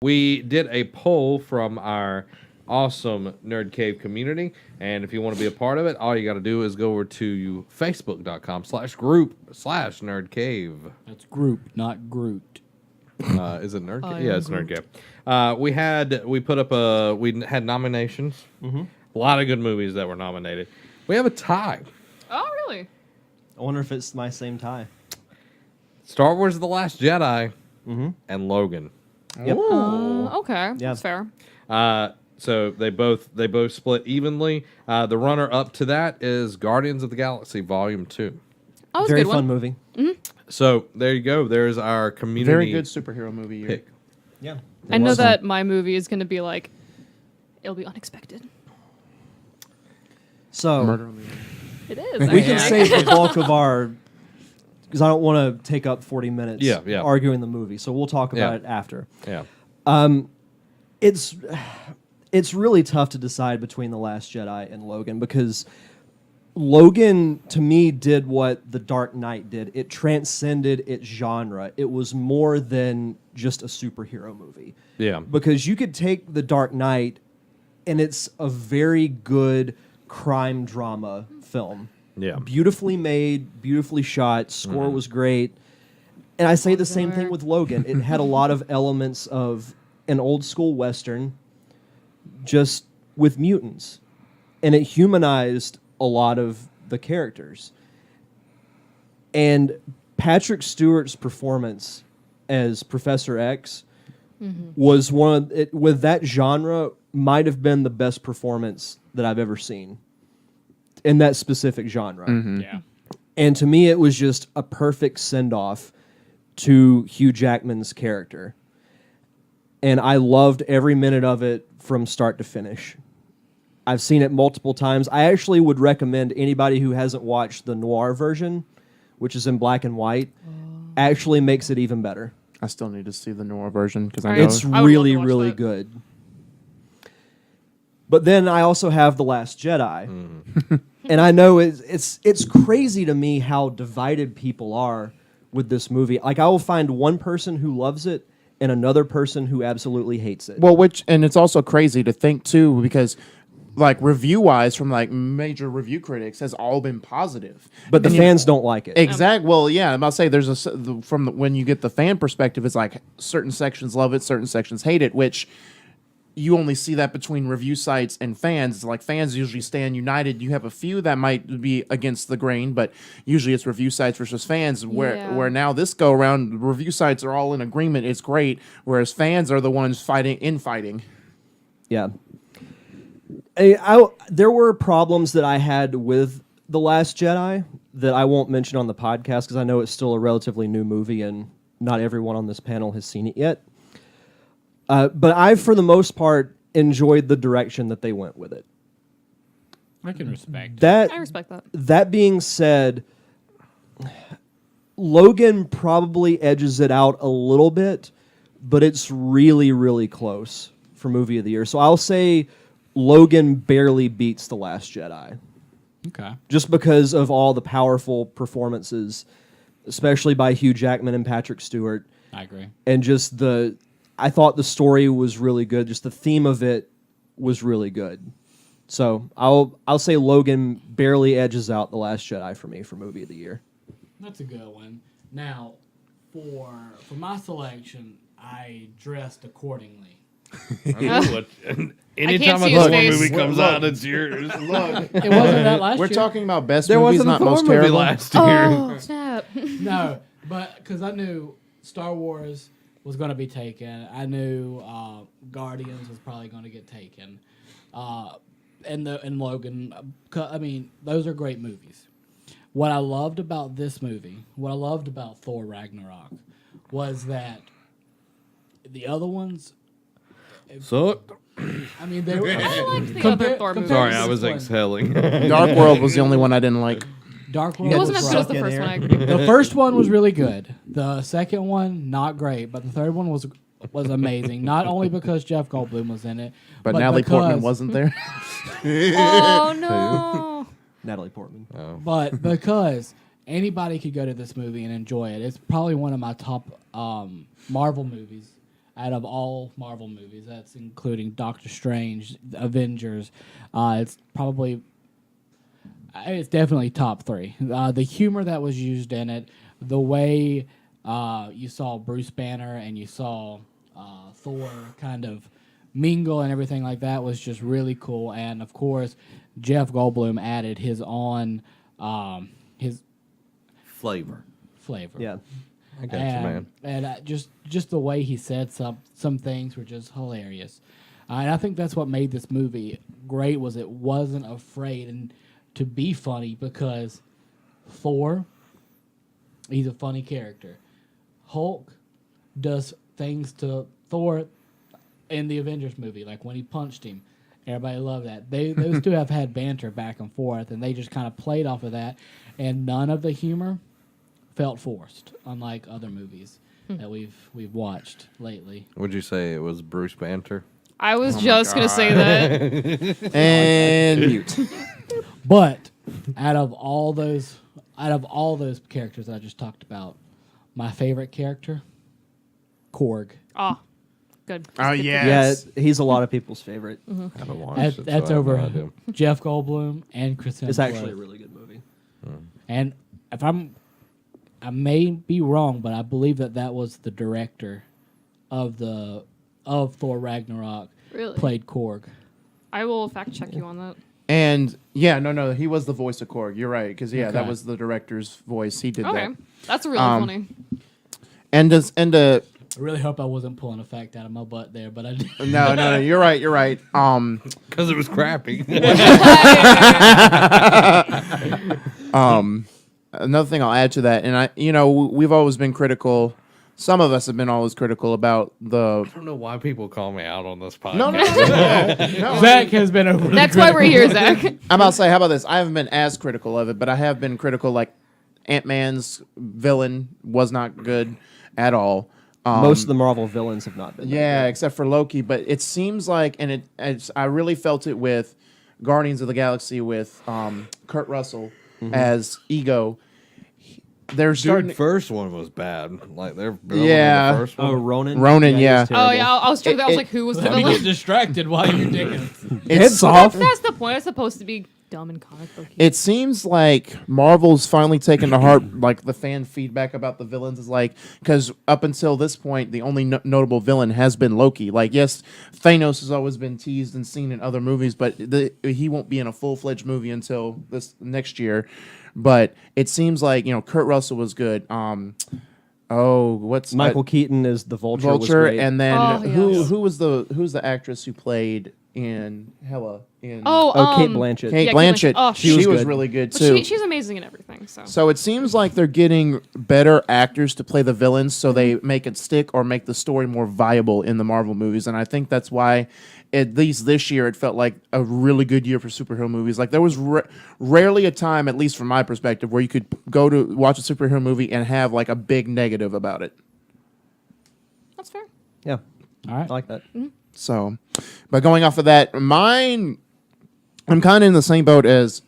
We did a poll from our awesome Nerd Cave community, and if you want to be a part of it, all you got to do is go over to facebook.com/group/Nerd Cave. That's group, not Groot. Is it Nerd Cave? Yeah, it's Nerd Cave. We had nominations. Mm-hmm. A lot of good movies that were nominated. We have a tie. Oh, really? I wonder if it's my same tie. Star Wars: The Last Jedi and Logan. Yep. Okay, Yeah. that's fair. So they both split evenly. The runner up to that is Guardians of the Galaxy Volume 2. Oh, that's Very a good fun one. movie. So there you go. There's our community Very good superhero movie year. pick. Yeah. I know that my movie is going to be like, it'll be unexpected. So Murder on the It is. we can actually. save the bulk of our, because I don't want to take up 40 minutes Yeah. arguing the movie. So we'll talk about Yeah. it after. Yeah. It's really tough to decide between The Last Jedi and Logan because Logan, to me, did what The Dark Knight did. It transcended its genre. It was more than just a superhero movie. Yeah. Because you could take The Dark Knight, and it's a very good crime drama film. Yeah. Beautifully made, beautifully shot, score was great. And I say the same thing with Logan. It had a lot of elements of an old school Western, just with mutants. And it humanized a lot of the characters. And Patrick Stewart's performance as Professor X was one of it, with that genre, might have been the best performance that I've ever seen in that specific genre. Yeah. And to me, it was just a perfect send-off to Hugh Jackman's character. And I loved every minute of it from start to finish. I've seen it multiple times. I actually would recommend anybody who hasn't watched the noir version, which is in black and white, actually makes it even better. I still need to see the noir version because I Right. know It's I would love really, to watch really that. good. But then I also have The Last Jedi. And I know it's crazy to me how divided people are with this movie. Like, I will find one person who loves it and another person who absolutely hates it. well, and it's also crazy to think too because like review wise from like major review critics has all been positive. But the fans don't like it. Exactly. Well, yeah, I'm about to say there's when you get the fan perspective, it's like certain sections love it, certain sections hate it, which you only see that between review sites and fans. It's like fans usually stand united. You have a few that might be against the grain, but usually it's review sites versus fans. Where now this go around, review sites are all in agreement. It's great, whereas fans are the ones fighting. Yeah. There were problems that I had with The Last Jedi that I won't mention on the podcast because I know it's still a relatively new movie and not everyone on this panel has seen it yet. But I, for the most part, enjoyed the direction that they went with it. I can respect That I respect that. That being said, Logan probably edges it out a little bit, but it's really, really close for movie of the year. So I'll say Logan barely beats The Last Jedi. Okay. Just because of all the powerful performances, especially by Hugh Jackman and Patrick Stewart. I agree. And just I thought the story was really good. Just the theme of it was really good. So I'll say Logan barely edges out The Last Jedi for me for movie of the year. That's a good one. Now, for my selection, I dressed accordingly. Anytime see a his Thor face. movie comes out, it's yours. It wasn't that last We're year. talking about best There movies, wasn't a not Thor most movie terrible. last year. Oh, snap. No, but because I knew Star Wars was going to be taken. I knew Guardians was probably going to get taken. And Logan. I mean, those are great movies. What I loved about this movie, what I loved about Thor Ragnarok, was that the other ones. So, I mean, they were. I liked the other Thor movies. sorry, I was exhaling. Dark World was the only one I didn't like. Dark You World It had wasn't to as good as suck the in first there. one, I agree. The first one was really good. The second one, not great, but the third one was amazing. Not only because Jeff Goldblum was in it, But Natalie Portman because- wasn't there. Oh, no. Natalie Portman. But because anybody could go to this movie and enjoy it. It's probably one of my top Marvel movies out of all Marvel movies. That's including Doctor Strange, Avengers. It's probably, it's definitely top 3. The humor that was used in it, the way you saw Bruce Banner and you saw Thor kind of mingle and everything like that was just really cool. And of course, Jeff Goldblum added his own his Flavor. flavor. Yeah. I got you, man. And just the way he said some things were just hilarious. And I think that's what made this movie great was it wasn't afraid and to be funny because Thor, he's a funny character. Hulk does things to Thor in the Avengers movie, like when he punched him. Everybody loved that. Those two have had banter back and forth, and they just kind of played off of that. And none of the humor felt forced, unlike other movies that we've watched lately. Would you say it was Bruce Banter? I was just gonna say that. And mute. But out of all those characters that I just talked about, my favorite character, Korg. Oh, good. Oh Yeah, he's a lot of people's favorite. I haven't watched it. That's so I have over no idea. Jeff Goldblum and Chris Hemsworth. It's actually a really good movie. And if I may be wrong, but I believe that was the director of Thor Ragnarok Really? played Korg. I will fact check you on that. And yeah, no, he was the voice of Korg. You're right, because that Okay. was the director's voice. He did Okay, that. that's really funny. And I really hope I wasn't pulling a fact out of my butt there, but I did. no, you're right. Because it was crappy. Another thing I'll add to that, and we've always been critical. Some of us have been always critical about the. I don't know why people call me out on this podcast. No. Zach has been over. That's why we're here, Zach. I'm about to say, how about this? I haven't been as critical of it, but I have been critical. Like Ant-Man's villain was not good at all. Most of the Marvel villains have not been. Yeah, except for Loki. But it seems like, and I really felt it with Guardians of the Galaxy with Kurt Russell as Ego. They're starting. Dude, first one was bad. Like they're building Yeah. the first one. Oh, Ronan. Ronan, he yeah. was Oh terrible. yeah, I was checking that. I was It- like, who was the Let me get villain? distracted while you're digging. It's That's the point. It's supposed to be dumb and comic book. It seems like Marvel's finally taken to heart like the fan feedback about the villains is like because up until this point the only notable villain has been Loki. Like yes, Thanos has always been teased and seen in other movies, but he won't be in a full-fledged movie until this next year. But it seems like Kurt Russell was good. What's Michael Keaton is the Vulture. was Vulture, great. and then Oh, yes. who's the actress who played in Hela in Kate Blanchett. Kate yeah, Blanchett. Oh, she was was good. really good but too. she's amazing in everything. So So it seems like they're getting better actors to play the villains so they make it stick or make the story more viable in the Marvel movies. And I think that's why, at least this year, it felt like a really good year for superhero movies. Like there was rarely a time, at least from my perspective, where you could go to watch a superhero movie and have like a big negative about it. that's fair. Yeah, All right. I like that. So, but going off of that, I'm kind of in the same boat as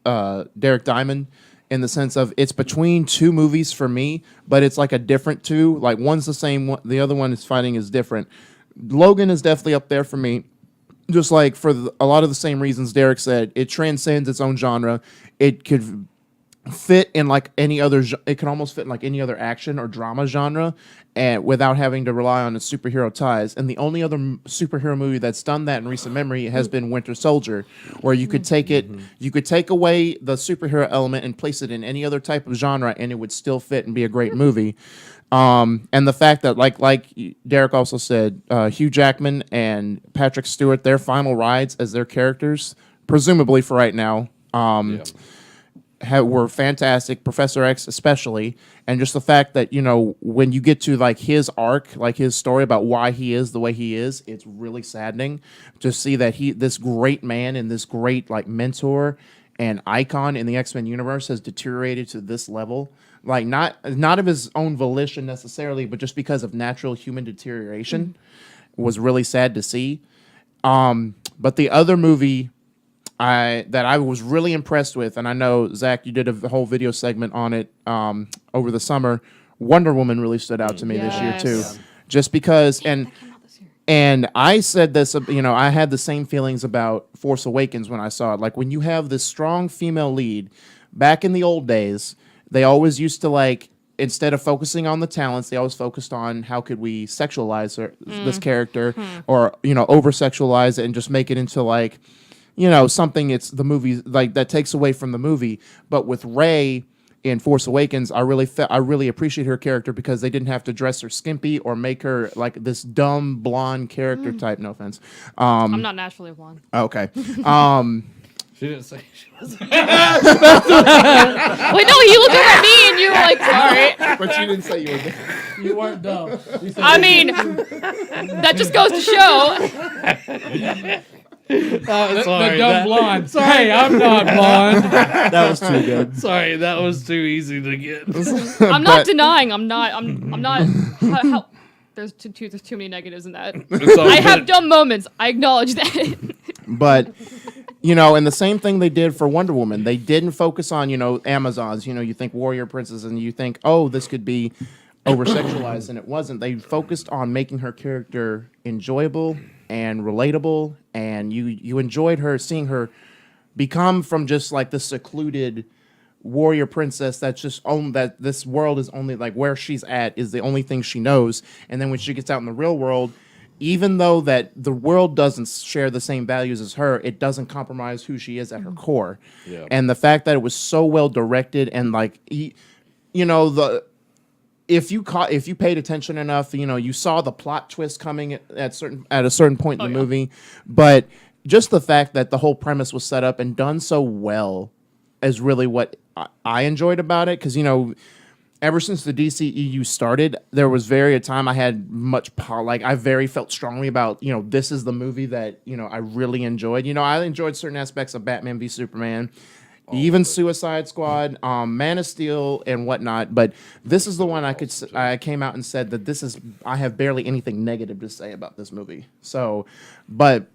Derek Diamond in the sense of it's between two movies for me, but it's like a different two. Like one's the same one, the other one is fighting is different. Logan is definitely up there for me, just like for a lot of the same reasons Derek said. It transcends its own genre. It could fit in like any other. It can almost fit in like any other action or drama genre, and without having to rely on its superhero ties. And the only other superhero movie that's done that in recent memory has been Winter Soldier, where you could take it, you could take away the superhero element and place it in any other type of genre, and it would still fit and be a great movie. And the fact that, like Derek also said, Hugh Jackman and Patrick Stewart, their final rides as their characters, presumably for right now, were fantastic. Professor X especially, and just the fact that when you get to like his arc, like his story about why he is the way he is, it's really saddening to see that this great man and this great like mentor and icon in the X-Men universe has deteriorated to this level. Like not of his own volition necessarily, but just because of natural human deterioration, was really sad to see. But the other movie that I was really impressed with, and I know Zach, you did a whole video segment on it over the summer. Wonder Woman really stood out to me this year too. Yes. just because and I said this, I had the same feelings about Force Awakens when I saw it. Like when you have this strong female lead, back in the old days, they always used to like, instead of focusing on the talents, they always focused on how could we sexualize this character or, over sexualize it and just make it into like, something it's the movie like that takes away from the movie. But with Rey in Force Awakens, I really appreciate her character because they didn't have to dress her skimpy or make her like this dumb blonde character type. No offense. I'm not naturally blonde. Okay. She didn't say she was. Wait, no, you looked over at me and you were like, sorry. But you didn't say you were. You weren't dumb. You said I mean, that just goes to show. the dumb blonde. Hey, I'm not blonde. That was too good. Sorry, that was too easy to get. I'm not denying. I'm not. There's too many negatives in that. I have dumb moments. I acknowledge that. But and the same thing they did for Wonder Woman. They didn't focus on Amazons. You think warrior princess, and you think, oh, this could be over sexualized, and it wasn't. They focused on making her character enjoyable and relatable, and you enjoyed her, seeing her become from just like the secluded warrior princess that's just that this world is only like where she's at is the only thing she knows, and then when she gets out in the real world, even though that the world doesn't share the same values as her, it doesn't compromise who she is at her core. Yeah. And the fact that it was so well directed and like if you paid attention enough, you saw the plot twist coming at a certain point in the movie, but just the fact that the whole premise was set up and done so well is really what I enjoyed about it. Because ever since the DCEU started, there was a time I had I very felt strongly about this is the movie that I really enjoyed. I enjoyed certain aspects of Batman v Superman. Even Suicide Squad, Man of Steel, and whatnot, but this is the one I came out and said that I have barely anything negative to say about this movie. So, but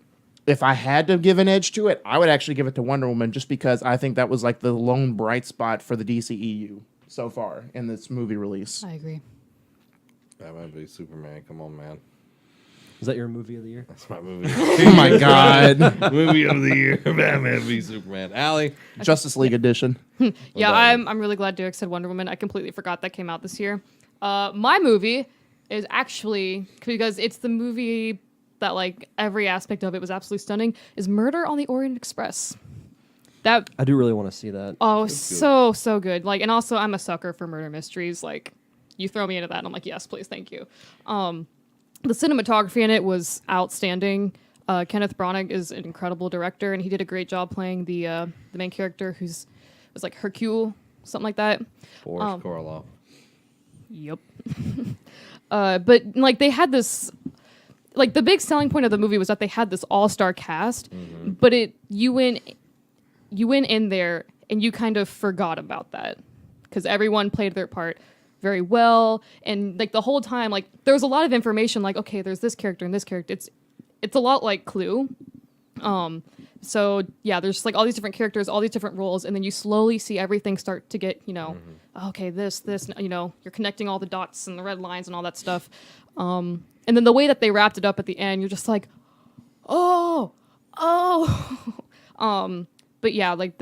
if I had to give an edge to it, I would actually give it to Wonder Woman, just because I think that was like the lone bright spot for the DCEU so far in this movie release. I agree. Batman v Superman. Come on, man. Is that your movie of the year? That's my movie. Oh my God. Movie of the year, Batman v Superman. Allie? Justice League edition. Yeah, I'm really glad Derek said Wonder Woman. I completely forgot that came out this year. My movie is actually, because it's the movie that like every aspect of it was absolutely stunning, is Murder on the Orient Express. That I do really want to see that. Oh, so good. Like, and also I'm a sucker for murder mysteries. Like, you throw me into that and I'm like, yes, please, thank you. The cinematography in it was outstanding. Kenneth Branagh is an incredible director, and he did a great job playing the main character, was like Hercule, something like that. Boris Karloff. Yep. But like they had this, like the big selling point of the movie was that they had this all-star cast, but you went in there and you kind of forgot about that because everyone played their part very well, and like the whole time, like there was a lot of information, like okay, there's this character and this character. It's a lot like Clue. So yeah, there's just like all these different characters, all these different roles, and then you slowly see everything start to get, okay, this, you're connecting all the dots and the red lines and all that stuff. And then the way that they wrapped it up at the end, you're just like, oh. But yeah, like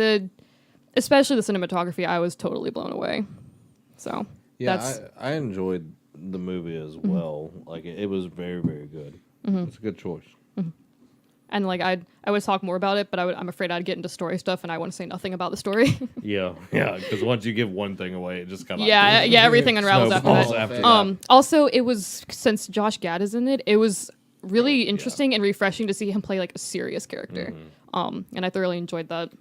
especially the cinematography, I was totally blown away. So. Yeah, I enjoyed the movie as well. Like it was very, very good. It's a good choice. And like I would talk more about it, but I'm afraid I'd get into story stuff, and I want to say nothing about the story. Yeah, because once you give one thing away, it just kind of everything unravels after that. After Also, it was, since Josh Gad is in it, it was really interesting and refreshing to see him play like a serious character. And I thoroughly enjoyed that.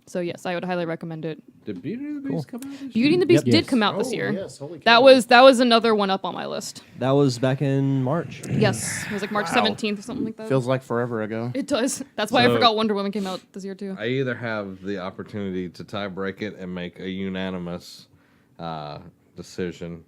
So yes, I would highly recommend it. Did Beauty and the Beast come out this year? Beauty and the Beast did come out this year. Yes, holy That cow. was another one up on my list. That was back in March. Yes, it was like March 17th or something like that. Feels like forever ago. It does. That's why I forgot Wonder Woman came out this year too. I either have the opportunity to tie break it and make a unanimous decision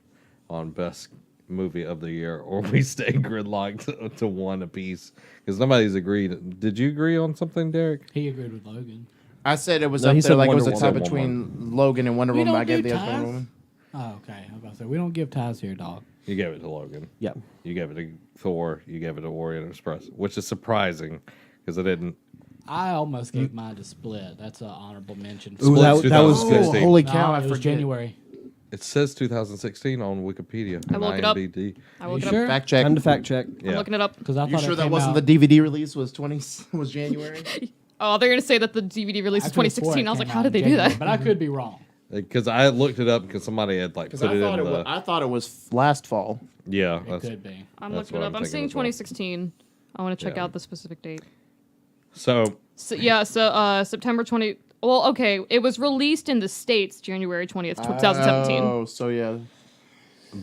on best movie of the year, or we stay gridlocked to one apiece because nobody's agreed. Did you agree on something, Derek? He agreed with Logan. I said it was No, up he there said like it was a Wonder tie Woman. between Logan and Wonder We Woman. don't I gave do the other ties. Wonder Woman. Oh, okay. I was about to say, we don't give ties here, dog. You gave it to Logan. Yeah. You gave it to Thor. You gave it to Orient Express, which is surprising because I didn't. I almost gave mine to Split. That's an honorable mention. Ooh, that Split's was good. 2016. holy No, cow! I it was forget. January. It says 2016 on Wikipedia. I and will look it up. IMDb. I look you it sure? up. Fact check. Time to fact check. I'm Yeah. looking it up. Because I You thought sure it that came wasn't out, the DVD release? Was January? Oh, they're gonna say that the DVD release I is could've swore 2016. it I was like, came how out did in they do January, that? But I could be wrong. Because I looked it up because somebody had like put it in the. I thought it was last fall. Yeah, It that's, could be. I'm That's looking what it up. I'm I'm thinking seeing as well. 2016. I want to check Yeah. out the specific date. so So, yeah, so September 20. Well, okay, it was released in the States January 20th, 2017. Oh, so yeah.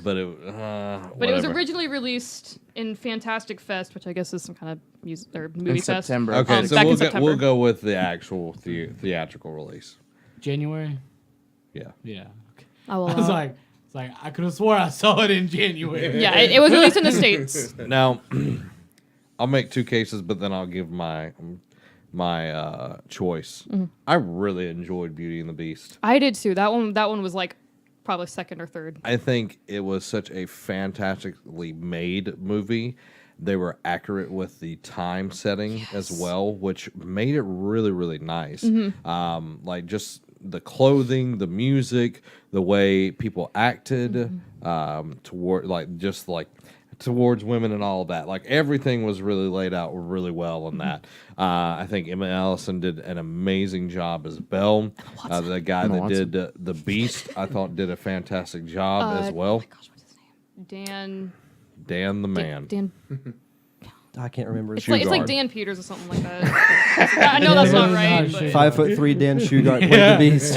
but it. But it was whatever. originally released in Fantastic Fest, which I guess is some kind of music or movie In fest. September. Okay, so back in we'll September. we'll go with the actual theatrical release. January? Yeah. Yeah. Okay. I will. I was like, it's like I could have swore I saw it in January. yeah, it was released in the States. Now, I'll make two cases, but then I'll give my choice. Mm-hmm. I really enjoyed Beauty and the Beast. I did too. That one was like probably second or third. I think it was such a fantastically made movie. They were accurate with the time setting as well, which made it really, really nice. Mm-hmm. Like just the clothing, the music, the way people acted toward, like just like towards women and all of that. Like everything was really laid out really well in that. I think Emma Allison did an amazing job as Belle. The guy that Watson. did the Beast, I thought, did a fantastic job as well. Oh my gosh, what's his name? Dan the man. Dan. I can't remember. It's his like, it's like Shugard. Dan Peters or something like that. I know that's not right. But 5'3" Dan Shugart played the Beast.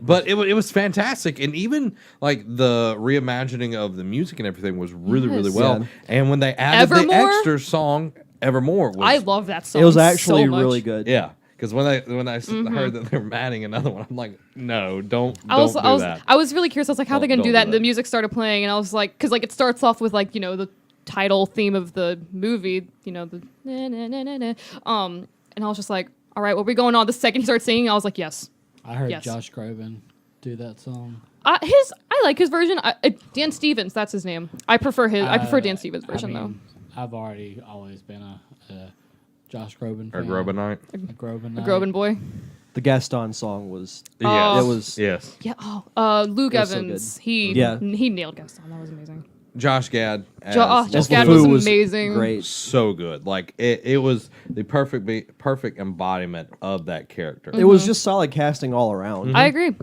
But it was fantastic, and even like the reimagining of the music and everything was really, really Yes. well. Yeah. And when they added the Evermore? extra song, Evermore, was, I love that song. It was actually so much. really good. yeah. Because when I heard that they were adding another one, I'm like, no, don't I was, do I was, that. I was really curious. I was like, how are they Don't- gonna do don't that? do And the that. music started playing, and I was like, because like it starts off with like the title theme of the movie, the na, na, na, na, na. And I was just like, all right, what are we going on? The second he started singing, I was like, yes. I heard Yes. Josh Groban do that song. I like his version. Dan Stevens, that's his name. I prefer Dan Stevens version I mean, I've always been a Josh Groban Or fan. Grobanite. A Groban. though. Groban boy. The Gaston song was. Oh. It was. Yes. Yeah. Luke It was so Evans. good. He nailed Gaston. That was amazing. Josh Gad. as Josh Wolf Gad Fu was amazing. Great. so good. Like it was the perfect embodiment of that character. It was just solid casting all around. I agree.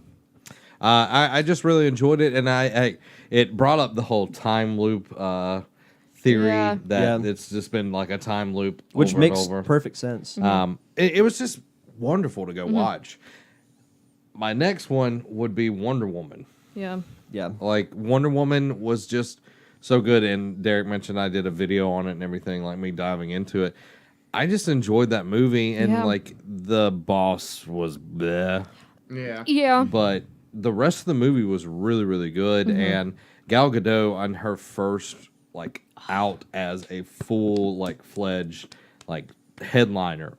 I just really enjoyed it, and it brought up the whole time loop theory Yeah. that Yeah. it's just been like a time loop, Which over makes and over. perfect sense. It was just wonderful to go watch. My next one would be Wonder Woman. Yeah. Yeah. Like Wonder Woman was just so good, and Derek mentioned I did a video on it and everything, like me diving into it. I just enjoyed that movie, and Yeah. like the boss was bleh. Yeah. Yeah. But the rest of the movie was really, really good. And Gal Gadot on her first like out as a full like fledged like headliner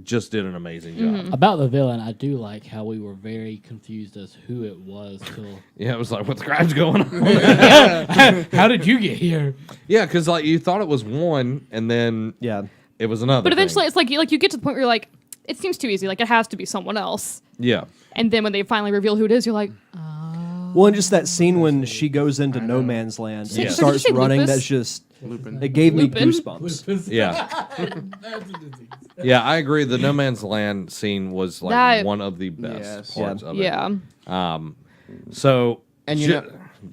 just did an amazing job. About the villain, I do like how we were very confused as who it was till. Yeah, it was like, what the crap's going on? How did you get here? Yeah, because like you thought it was one, and then Yeah. it was another. But eventually, thing. it's like you get to the point where you're like, it seems too easy. Like it has to be someone else. Yeah. And then when they finally reveal who it is, you're like, Well, and just that scene when she goes into no man's land and Yeah. starts Did you say running, lupus? that's just. Lupin. It gave me Lupin? goosebumps. Yeah. That's a disease. Yeah, I agree. The No Man's Land scene was like That- one of the best Yes. parts of it. yeah. So, And you ju- know,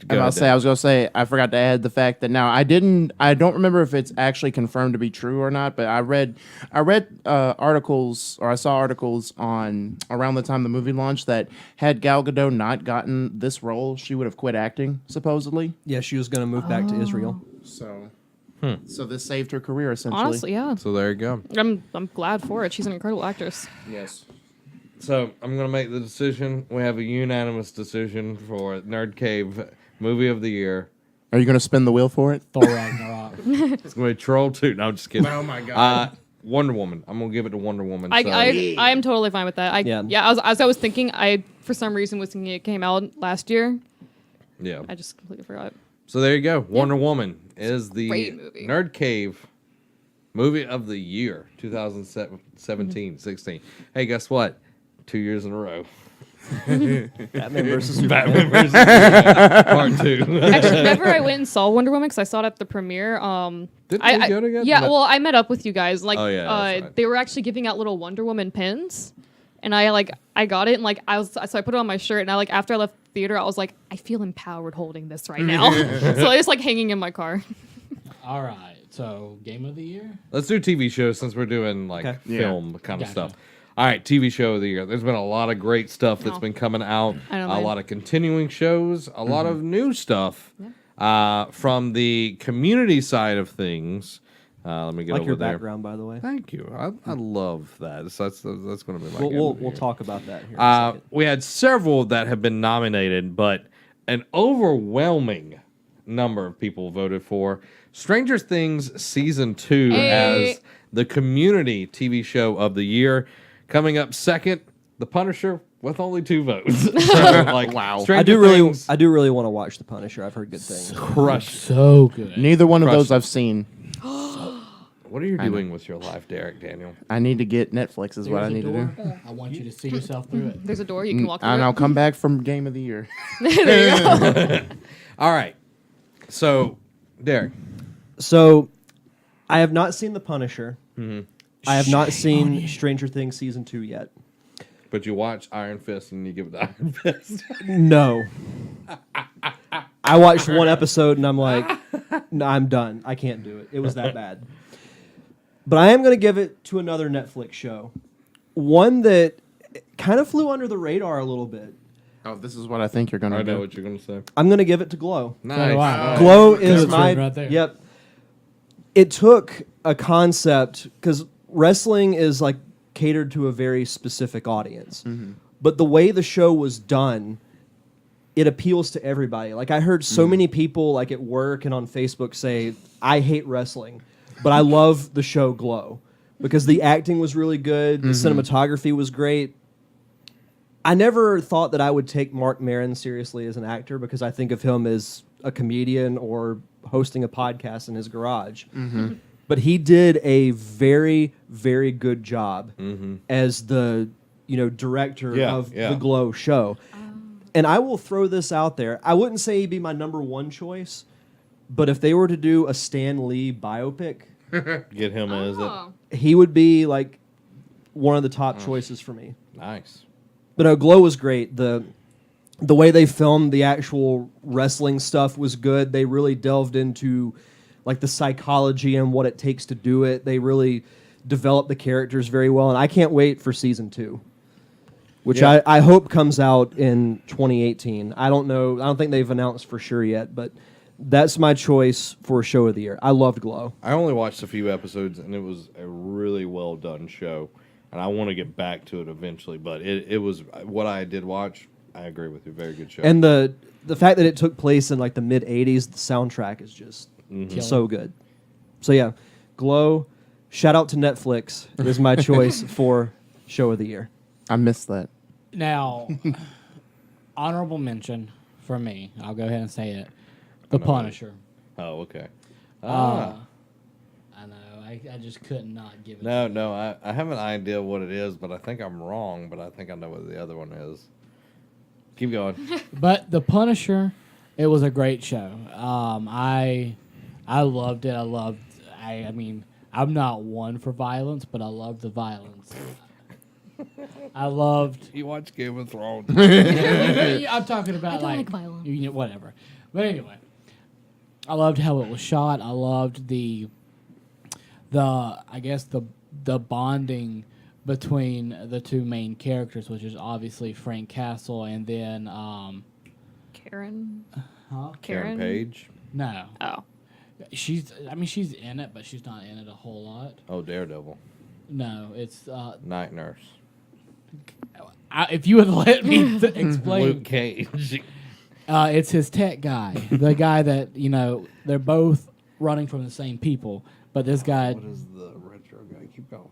go ahead, I was gonna say, I forgot to add the fact that now I don't remember if it's actually confirmed to be true or not, but I read articles, or I saw articles on around the time the movie launched that had Gal Gadot not gotten this role, she would have quit acting supposedly. Yeah, she was going to move back to Israel. So this saved her career essentially. Honestly, yeah. So there you go. I'm glad for it. She's an incredible actress. Yes. So I'm gonna make the decision. We have a unanimous decision for Nerd Cave Movie of the Year. Are you gonna spin the wheel for it? Thor Ragnarok. It's gonna be Troll 2. No, I'm just kidding. Oh my God. Wonder Woman. I'm gonna give it to Wonder Woman. I so- I am totally fine with that. Yeah. As I was thinking, I for some reason was thinking it came out last year, Yeah. I just completely forgot. So there you go. Wonder Woman is the great movie. Nerd Cave movie of the year, 2017, 16. Hey, guess what? 2 years in a row. Batman versus Superman. Batman versus Part 2. Actually, whenever I went and saw Wonder Woman, because I saw it at the premiere. Didn't I, we go together? Yeah, No. well, I met up with you guys. Like, Oh, yeah, that's right. they were actually giving out little Wonder Woman pins, and I got it, and so I put it on my shirt, and after I left the theater, I was like, I feel empowered holding this right now. So it's hanging in my car. All right. So game of the year. Let's do TV shows since we're doing Okay. film kind of Gotcha. stuff. All right, TV show of the year. There's been a lot of great stuff that's Oh. been coming out. I don't A mind. lot of continuing shows, a lot of new stuff from the community side of things. Let me get Like over your there. background, by the way. Thank you. I love that. So that's going to be my. We'll game we'll, of the we'll year. talk about that here. In a second. We had several that have been nominated, but an overwhelming number of people voted for Stranger Things Season 2 Hey. as the community TV show of the year. Coming up second, The Punisher with only 2 votes. So, wow. I do really want to watch The Punisher. I've heard good things. crushed. So good. Neither one of Crushed those it. I've seen. What are you doing with your life, Daniel? I need to get Netflix is what I There's a need to door. do. I want you to see yourself through it. There's a door you can walk through. And it. I'll come back from Game of the Year. There you go. All right. So, Derek. So, I have not seen The Punisher. Mm-hmm. I have not seen Stranger Things season 2 yet. But you watch Iron Fist and you give it the Iron Fist. No. I watched one episode and I'm like, no, I'm done. I can't do it. It was that bad. But I am going to give it to another Netflix show. One that kind of flew under the radar a little bit. Oh, this is what I think you're going I to know do. what you're going to say. I'm going to give it to Glow. So do I. Glow Good is for my it right there. Yep. It took a concept because wrestling is catered to a very specific audience, but the way the show was done, it appeals to everybody. I heard so many people at work and on Facebook say, "I hate wrestling, but I love the show Glow because the acting was really good, the cinematography was great." I never thought that I would take Mark Maron seriously as an actor because I think of him as a comedian or hosting a podcast in his garage. But he did a very, very good job as the director of the Glow show. And I will throw this out there. I wouldn't say he'd be my number one choice, but if they were to do a Stan Lee biopic, Get him as it. Oh. he would be one of the top choices for me. Nice. But no, Glow was great. The way they filmed the actual wrestling stuff was good. They really delved into the psychology and what it takes to do it. They really developed the characters very well, and I can't wait for season 2, which I hope comes out in 2018. I don't know. I don't think they've announced for sure yet, but that's my choice for show of the year. I loved Glow. I only watched a few episodes, and it was a really well done show. And I want to get back to it eventually, but it was what I did watch. I agree with you. Very good show. And the fact that it took place in the mid 80s, the soundtrack is just so good. So yeah, Glow. Shout out to Netflix. It is my choice for show of the year. I missed that. Now, honorable mention for me. I'll go ahead and say it. The Punisher. oh, okay. I know. I just could not give it. No. I have an idea what it is, but I think I'm wrong. But I think I know what the other one is. Keep going. But The Punisher, it was a great show. I loved it. I mean, I'm not one for violence, but I loved the violence. I loved. You watch Game of Thrones? I'm talking about I don't like violence. whatever. But anyway, I loved how it was shot. I loved the bonding between the two main characters, which is obviously Frank Castle and then Karen. Karen Page. no, Oh. she's in it, but she's not in it a whole lot. Oh, Daredevil. No, it's Night Nurse. if you would let me explain. Luke Cage. It's his tech guy, the guy that they're both running from the same people, but this guy. What is the retro guy? Keep going.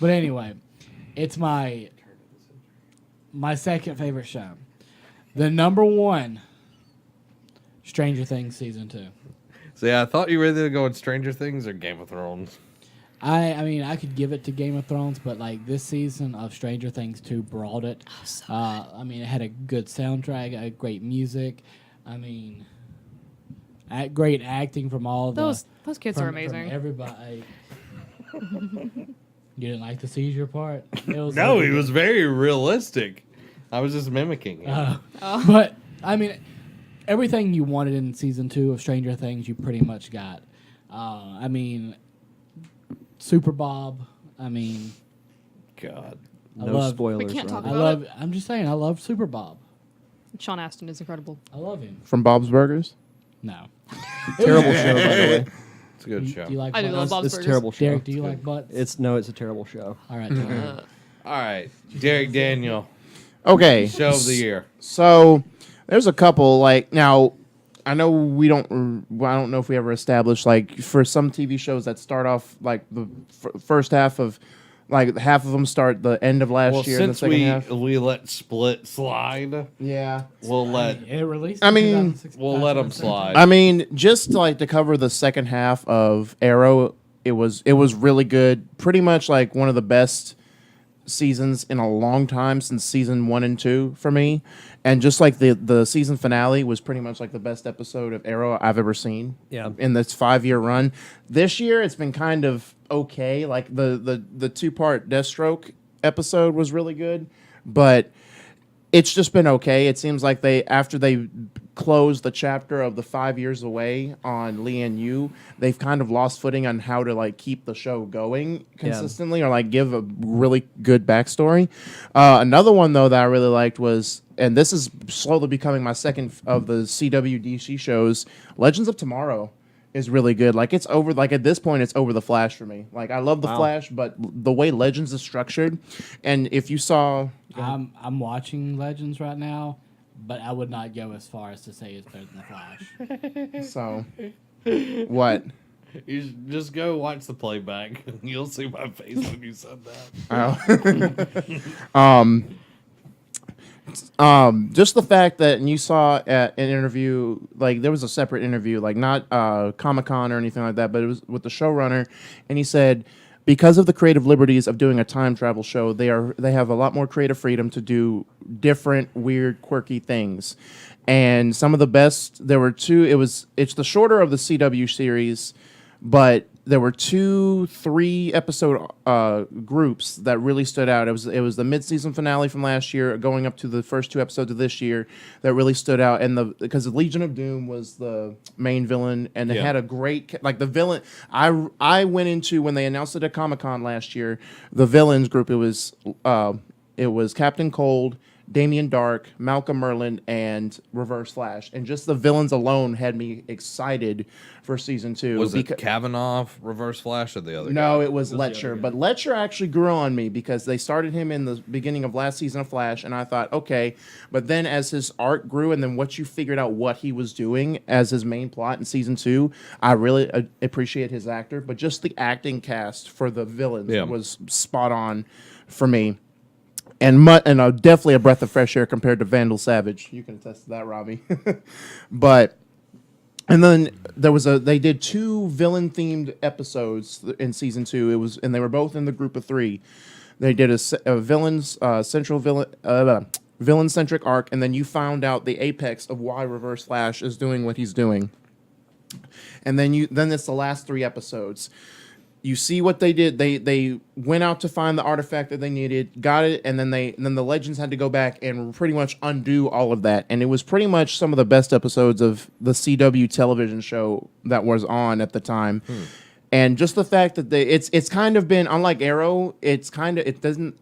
But anyway, it's my second favorite show. The number one Stranger Things season 2. See, I thought you were either going Stranger Things or Game of Thrones. I mean, I could give it to Game of Thrones, but like this season of Stranger Things 2 brought it. I mean, it had a good soundtrack, great music. I mean, great acting from all Those kids are from amazing. everybody. You didn't like the seizure part? It was No, like- he was very realistic. I was just mimicking him. But I mean, everything you wanted in season 2 of Stranger Things, you pretty much got. I mean, Super Bob. I mean, God. I No love- spoilers. We can't talk Robbie. about I'm just saying, I love Super Bob. Sean Astin is incredible. I love him. From Bob's Burgers. No. Terrible show, by the way. It's a good Do show. you like I do butts? love Bob's It's a Burgers. terrible show. Derek, do you like butts? It's a terrible show. All right. Tyler. All right. Derek Daniel, Okay. show of the year. So there's a couple like now. I know we don't. I don't know if we ever established like for some TV shows that start off like the first half of, like half of them start the end of last Well, year and the since second half. we let Split slide, Yeah. we'll let It released. I in mean, 2016, we'll let them 2017. slide. I mean, just like to cover the second half of Arrow, it was really good. Pretty much like one of the best seasons in a long time since season 1 and 2 for me. And just like the season finale was pretty much like the best episode of Arrow I've ever seen. Yeah. In this 5-year run. This year it's been kind of okay. Like the 2-part Deathstroke episode was really good, but it's just been okay. It seems like after they closed the chapter of the 5 years away on Leanne Yu, they've kind of lost footing on how to like keep the show going consistently or like give a really good backstory. Another one though that I really liked was, and this is slowly becoming my second of the CWDC shows, Legends of Tomorrow is really good. Like it's over, like at this point it's over the Flash for me. Like I love the Flash, but the way Legends is structured, and if you saw I'm watching Legends right now, but I would not go as far as to say it's better than the Flash. so what? You should just go watch the playback. You'll see my face when you said that. Just the fact that, and you saw at an interview, like there was a separate interview, like not Comic-Con or anything like that, but it was with the showrunner, and he said because of the creative liberties of doing a time travel show, they have a lot more creative freedom to do different, weird, quirky things. And some of the best, there were two. It's the shorter of the CW series, but there were 2-3 episode groups that really stood out. It was the mid-season finale from last year, going up to the first 2 episodes of this year that really stood out. And because the Legion of Doom was the main villain, and they Yeah. had a great like the villain. I went into when they announced it at Comic-Con last year. The villains group, it was Captain Cold, Damien Dark, Malcolm Merlin, and Reverse Flash. And just the villains alone had me excited for season 2. Was it Kavanaugh, Reverse Flash, or the other No, guy? it was Letcher. But Letcher actually grew on me because they started him in the beginning of last season of Flash, and I thought, okay. But then as his arc grew, and then what you figured out what he was doing as his main plot in season 2, I really appreciate his actor. But just the acting cast for the villains was spot on for me. And definitely a breath of fresh air compared to Vandal Savage. You can attest to that, Robbie. And then they did 2 villain themed episodes in season 2. And they were both in the group of 3. They did a villain centric arc, and then you found out the apex of why Reverse Flash is doing what he's doing. And then it's the last 3 episodes. You see what they did. They went out to find the artifact that they needed, got it, and then the Legends had to go back and pretty much undo all of that. And it was pretty much some of the best episodes of the CW television show that was on at the time. And just the fact that it's kind of been, unlike Arrow, it didn't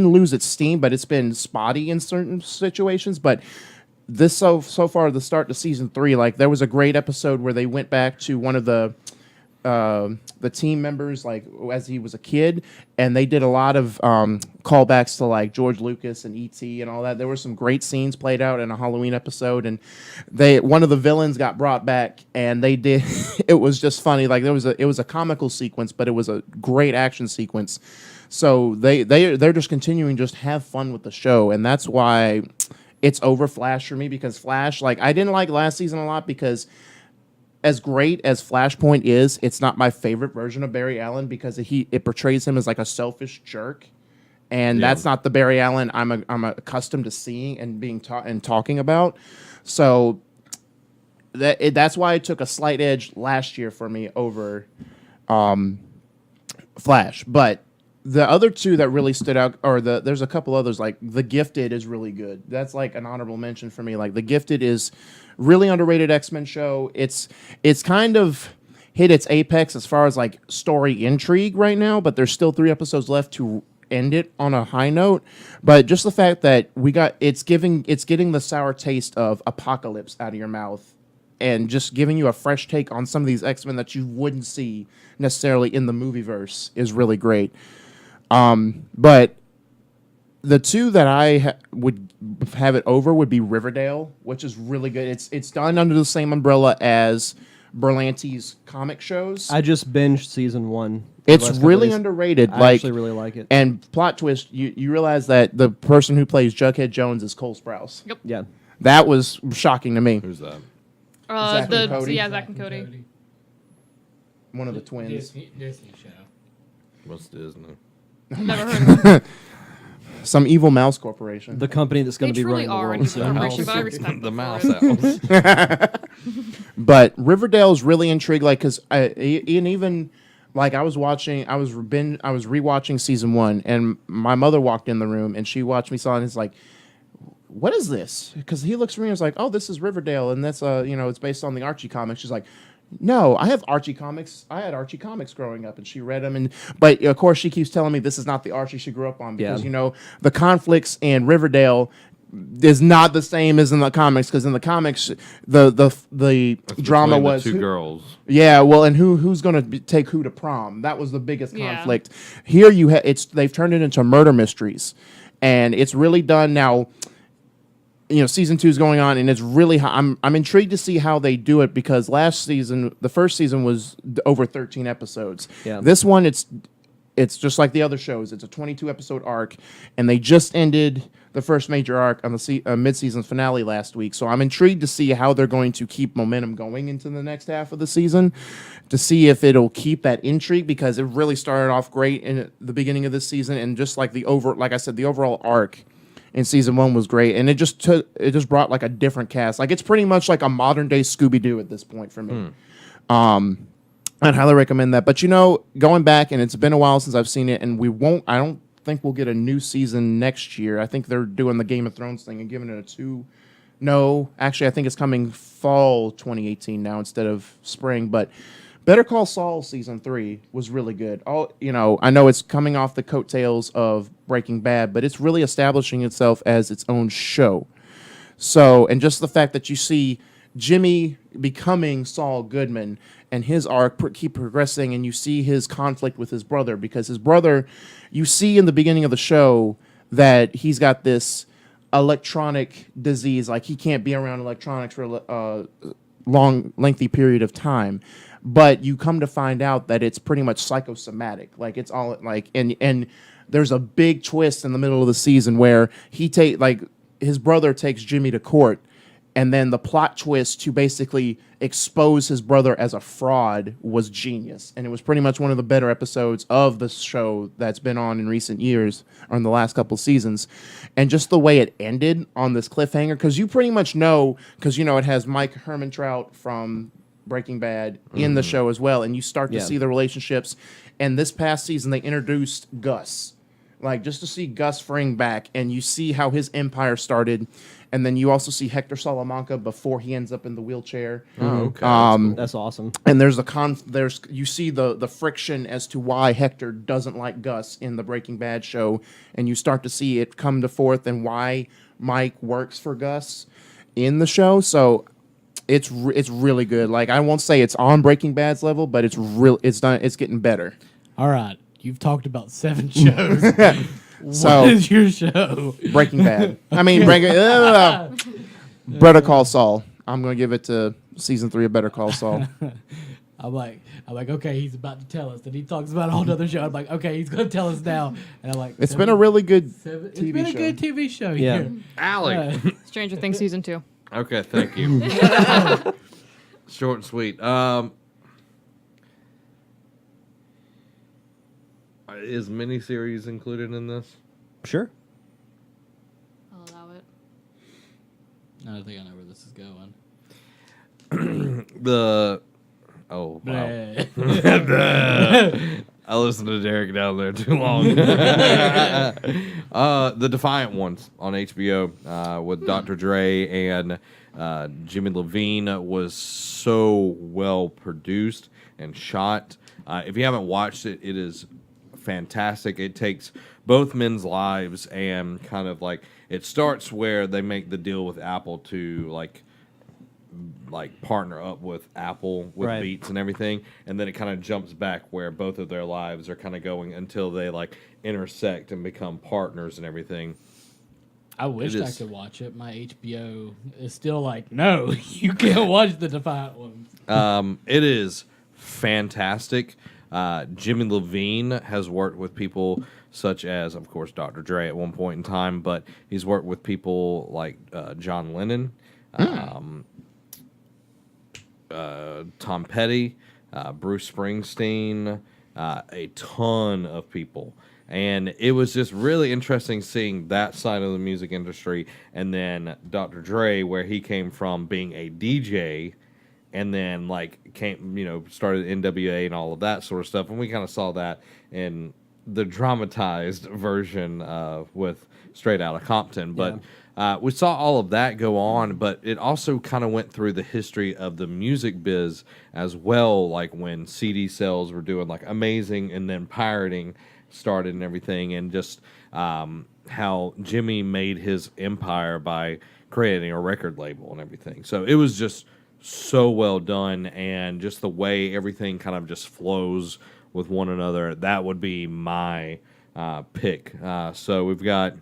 lose its steam, but it's been spotty in certain situations. But this so far the start to season 3, like there was a great episode where they went back to one of the team members, like as he was a kid, and they did a lot of callbacks to like George Lucas and E.T. and all that. There were some great scenes played out in a Halloween episode, and one of the villains got brought back, and they did. It was just funny. Like it was a comical sequence, but it was a great action sequence. So they're just continuing just have fun with the show, and that's why it's over Flash for me because Flash, like I didn't like last season a lot because as great as Flashpoint is, it's not my favorite version of Barry Allen because it portrays him as like a selfish jerk. And Yeah. that's not the Barry Allen I'm accustomed to seeing and being taught and talking about. So that's why it took a slight edge last year for me over Flash. But the other two that really stood out, or there's a couple others, like The Gifted is really good. That's like an honorable mention for me. Like The Gifted is really underrated X-Men show. It's kind of hit its apex as far as like story intrigue right now, but there's still 3 episodes left to end it on a high note. But just the fact that it's getting the sour taste of Apocalypse out of your mouth and just giving you a fresh take on some of these X-Men that you wouldn't see necessarily in the movieverse is really great. But the two that I would have it over would be Riverdale, which is really good. It's done under the same umbrella as Berlanti's comic shows. I just binged season 1. It's really underrated. I actually really like it. And plot twist, you realize that the person who plays Jughead Jones is Cole Sprouse. Yep. Yeah. That was shocking to me. Who's that? Zack and Cody? Yeah, Zack and Cody. One of the twins. Disney show. What's Disney? Never heard of them. Some evil mouse corporation. The company that's going They to be truly running the are world. an So. evil corporation, but I respect The them mouse for it. house. But Riverdale is really intrigued, like, because even like I was rewatching season 1, and my mother walked in the room and she watched me saw it and it's like, what is this? Because he looks at me and is like, oh, this is Riverdale, and that's it's based on the Archie comics. She's like, no, I have Archie comics. I had Archie comics growing up, and she read them. But of course, she keeps telling me this is not the Archie she grew up on because the conflicts in Riverdale is not the same as in the comics. Because in the comics, the drama Between was the two girls. yeah, well, and who's going to take who to prom? That was the biggest Yeah. conflict. Here they've turned it into murder mysteries, and it's really done now. Season 2 is going on, and it's really I'm intrigued to see how they do it because last season, the first season was over 13 episodes. Yeah. This one, it's just like the other shows. It's a 22 episode arc, and they just ended the first major arc on the mid-season finale last week. So I'm intrigued to see how they're going to keep momentum going into the next half of the season, to see if it'll keep that intrigue because it really started off great in the beginning of this season, and just like the overall arc in season 1 was great, and it just brought like a different cast. Like it's pretty much like a modern day Scooby-Doo at this point for me. I'd highly recommend that. But going back, and it's been a while since I've seen it, and I don't think we'll get a new season next year. I think they're doing the Game of Thrones thing and giving it a 2. No, actually, I think it's coming fall 2018 now instead of spring. But Better Call Saul season 3 was really good. I know it's coming off the coattails of Breaking Bad, but it's really establishing itself as its own show. So, and just the fact that you see Jimmy becoming Saul Goodman and his arc keep progressing, and you see his conflict with his brother, because his brother, you see in the beginning of the show that he's got this electronic disease, like he can't be around electronics for a long, lengthy period of time. But you come to find out that it's pretty much psychosomatic. Like it's all like, and there's a big twist in the middle of the season where his brother takes Jimmy to court, and then the plot twist to basically expose his brother as a fraud was genius. And it was pretty much one of the better episodes of the show that's been on in recent years, or in the last couple seasons. And just the way it ended on this cliffhanger, because you pretty much know, because it has Mike Hermantraut from Breaking Bad in the show as well, and you start to see the relationships. And this past season, they introduced Gus, like just to see Gus Fring back, and you see how his empire started. And then you also see Hector Salamanca before he ends up in the wheelchair. Oh, okay. That's awesome. And there's you see the friction as to why Hector doesn't like Gus in the Breaking Bad show, and you start to see it come to forth and why Mike works for Gus in the show. So it's really good. Like I won't say it's on Breaking Bad's level, but it's getting better. All right, you've talked about 7 shows. So what is your show? Breaking Bad. I mean, Better Call Saul. I'm going to give it to season 3 of Better Call Saul. I'm like, okay, he's about to tell us. And he talks about a whole other show. I'm like, okay, he's gonna tell us now. And I'm like, It's been a really good It's TV been show. a good TV show Yeah. here. Allie. Stranger Things season 2. Okay, thank you. Short and sweet. Is miniseries included in this? Sure. I'll allow it. I think I know where this is going. Wow. Bleh. I listened to Derek down there too long. The Defiant Ones on HBO with Dr. Dre and Jimmy Levine was so well produced and shot. If you haven't watched it, it is fantastic. It takes both men's lives and kind of like it starts where they make the deal with Apple to like partner up with Apple with Right. Beats and everything, and then it kind of jumps back where both of their lives are kind of going until they like intersect and become partners and everything. I wish It I is. could watch it. My HBO is still like, no, you can't watch the Defiant Ones. It is fantastic. Jimmy Levine has worked with people such as, of course, Dr. Dre at one point in time, but he's worked with people like John Lennon, Tom Petty, Bruce Springsteen, a ton of people. And it was just really interesting seeing that side of the music industry. And then Dr. Dre, where he came from being a DJ and then like started NWA and all of that sort of stuff. And we kind of saw that in the dramatized version with Straight Outta Compton. But we saw all of that go on, but it also kind of went through the history of the music biz as well, like when CD sales were doing like amazing and then pirating started and everything, and just how Jimmy made his empire by creating a record label and everything. So it was just so well done, and just the way everything kind of just flows with one another. That would be my pick. So we've got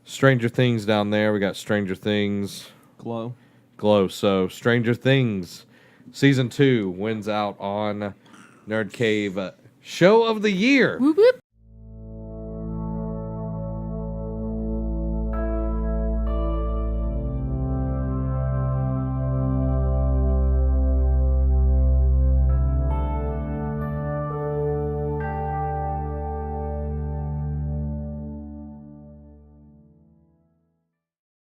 Stranger Things down there. We got Stranger Things Glow. So Stranger Things season 2 wins out on Nerd Cave Show of the Year. Whoop whoop.